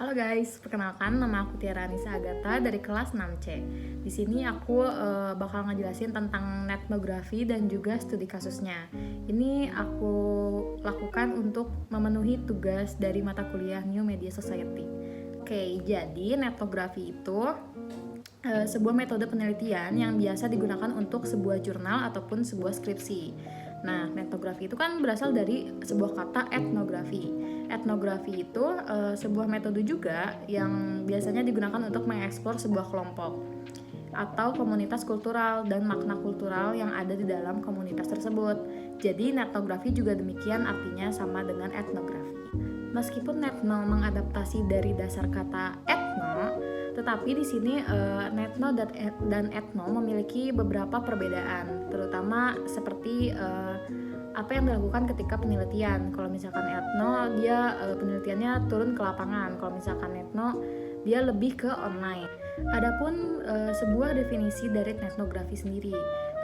Halo guys, perkenalkan nama aku Tiara Anissa Agatha dari kelas 6C. Di sini aku bakal ngejelasin tentang etnografi dan juga studi kasusnya. Ini aku lakukan untuk memenuhi tugas dari mata kuliah New Media Society. Oke, jadi etnografi itu sebuah metode penelitian yang biasa digunakan untuk sebuah jurnal ataupun sebuah skripsi. Nah, etnografi itu kan berasal dari sebuah kata etnografi. Etnografi itu sebuah metode juga yang biasanya digunakan untuk mengeksplor sebuah kelompok atau komunitas kultural dan makna kultural yang ada di dalam komunitas tersebut. Jadi, etnografi juga demikian, artinya sama dengan etnografi. Meskipun etno mengadaptasi dari dasar kata etno, tetapi di sini netno dan etno memiliki beberapa perbedaan, terutama seperti apa yang dilakukan ketika penelitian. Kalau misalkan etno, dia penelitiannya turun ke lapangan. Kalau misalkan etno, dia lebih ke online. Adapun sebuah definisi dari etnografi sendiri.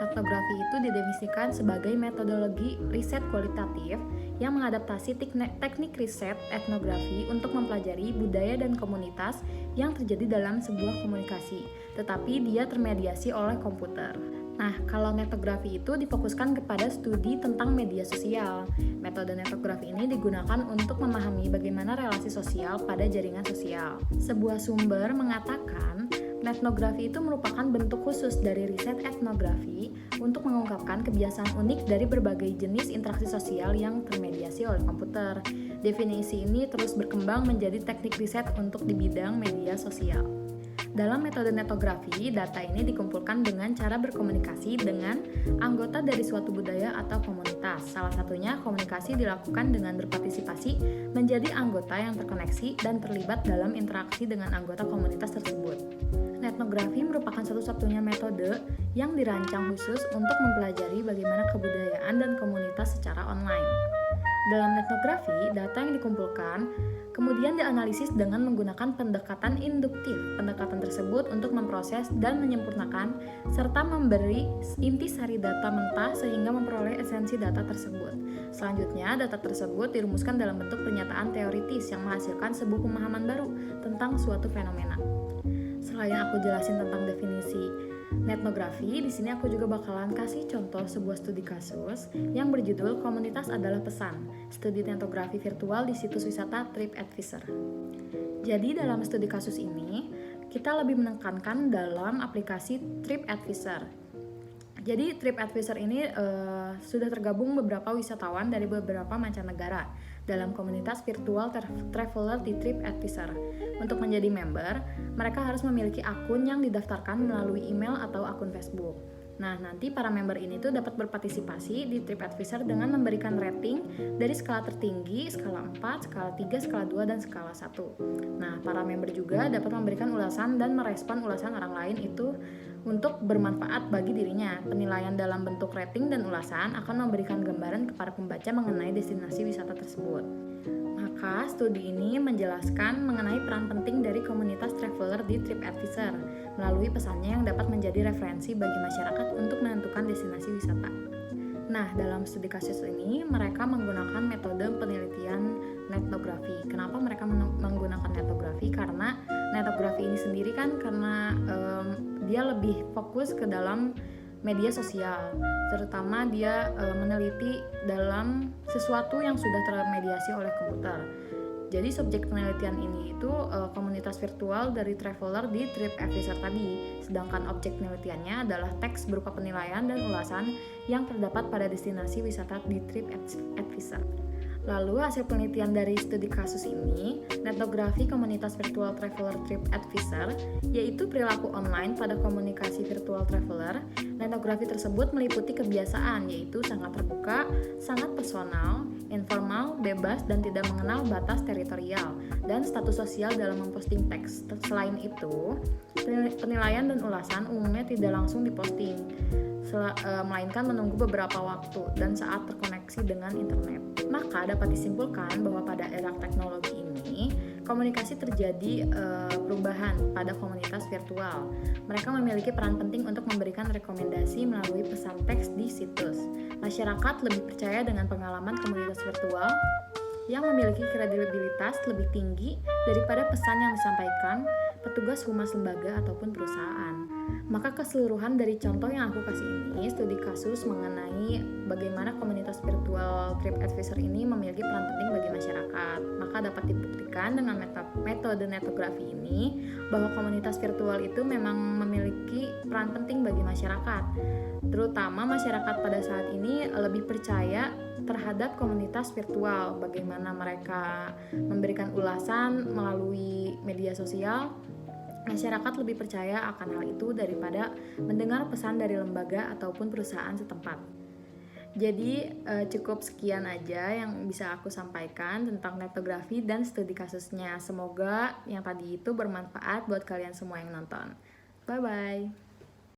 Etnografi itu didefinisikan sebagai metodologi riset kualitatif yang mengadaptasi teknik riset etnografi untuk mempelajari budaya dan komunitas yang terjadi dalam sebuah komunikasi, tetapi dia termediasi oleh komputer. Nah, kalau etnografi itu difokuskan kepada studi tentang media sosial. Metode etnografi ini digunakan untuk memahami bagaimana relasi sosial pada jaringan sosial. Sebuah sumber mengatakan etnografi itu merupakan bentuk khusus dari riset etnografi untuk mengungkapkan kebiasaan unik dari berbagai jenis interaksi sosial yang termediasi oleh komputer. Definisi ini terus berkembang menjadi teknik riset untuk di bidang media sosial. Dalam metode etnografi, data ini dikumpulkan dengan cara berkomunikasi dengan anggota dari suatu budaya atau komunitas. Salah satunya komunikasi dilakukan dengan berpartisipasi menjadi anggota yang terkoneksi dan terlibat dalam interaksi dengan anggota komunitas tersebut. Etnografi merupakan satu-satunya metode yang dirancang khusus untuk mempelajari bagaimana kebudayaan dan komunitas secara online. Dalam etnografi, data yang dikumpulkan kemudian dianalisis dengan menggunakan pendekatan induktif. Pendekatan tersebut untuk memproses dan menyempurnakan serta memberi intisari data mentah sehingga memperoleh esensi data tersebut. Selanjutnya, data tersebut dirumuskan dalam bentuk pernyataan teoritis yang menghasilkan sebuah pemahaman baru tentang suatu fenomena. Selain aku jelasin tentang definisi etnografi, di sini aku juga bakalan kasih contoh sebuah studi kasus yang berjudul Komunitas Adalah Pesan, studi etnografi virtual di situs wisata TripAdvisor. Jadi dalam studi kasus ini, kita lebih menekankan dalam aplikasi TripAdvisor. Jadi TripAdvisor ini sudah tergabung beberapa wisatawan dari beberapa mancanegara dalam komunitas virtual traveler di TripAdvisor. Untuk menjadi member, mereka harus memiliki akun yang didaftarkan melalui email atau akun Facebook. Nah, nanti para member ini tuh dapat berpartisipasi di TripAdvisor dengan memberikan rating dari skala tertinggi, skala 4, skala 3, skala 2, dan skala 1. Nah, para member juga dapat memberikan ulasan dan merespon ulasan orang lain itu untuk bermanfaat bagi dirinya. Penilaian dalam bentuk rating dan ulasan akan memberikan gambaran kepada pembaca mengenai destinasi wisata tersebut. Maka studi ini menjelaskan mengenai peran penting dari komunitas traveler di TripAdvisor melalui pesannya yang dapat menjadi referensi bagi masyarakat untuk menentukan destinasi wisata. Nah, dalam studi kasus ini mereka menggunakan metode penelitian etnografi. Kenapa mereka menggunakan etnografi? Karena etnografi ini sendiri kan karena dia lebih fokus ke dalam media sosial, terutama dia meneliti dalam sesuatu yang sudah termediasi oleh komputer. Jadi subjek penelitian ini itu komunitas virtual dari traveler di TripAdvisor tadi, sedangkan objek penelitiannya adalah teks berupa penilaian dan ulasan yang terdapat pada destinasi wisata di TripAdvisor. Lalu hasil penelitian dari studi kasus ini, etnografi komunitas virtual traveler TripAdvisor, yaitu perilaku online pada komunikasi virtual traveler. Etnografi tersebut meliputi kebiasaan, yaitu sangat terbuka, sangat personal, informal, bebas, dan tidak mengenal batas teritorial, dan status sosial dalam memposting teks. Selain itu, penilaian dan ulasan umumnya tidak langsung diposting, melainkan menunggu beberapa waktu dan saat terkoneksi dengan internet. Maka dapat disimpulkan bahwa pada era teknologi ini, komunikasi terjadi perubahan pada komunitas virtual. Mereka memiliki peran penting untuk memberikan rekomendasi melalui pesan teks di situs. Masyarakat lebih percaya dengan pengalaman komunitas virtual yang memiliki kredibilitas lebih tinggi daripada pesan yang disampaikan petugas humas lembaga ataupun perusahaan. Maka keseluruhan dari contoh yang aku kasih ini studi kasus mengenai bagaimana komunitas virtual TripAdvisor ini memiliki peran penting bagi masyarakat. Maka dapat dibuktikan dengan metode netnografi ini bahwa komunitas virtual itu memang memiliki peran penting bagi masyarakat. Terutama masyarakat pada saat ini lebih percaya terhadap komunitas virtual, bagaimana mereka memberikan ulasan melalui media sosial. Masyarakat lebih percaya akan hal itu daripada mendengar pesan dari lembaga ataupun perusahaan setempat. Jadi cukup sekian aja yang bisa aku sampaikan tentang netnografi dan studi kasusnya. Semoga yang tadi itu bermanfaat buat kalian semua yang nonton. Bye-bye.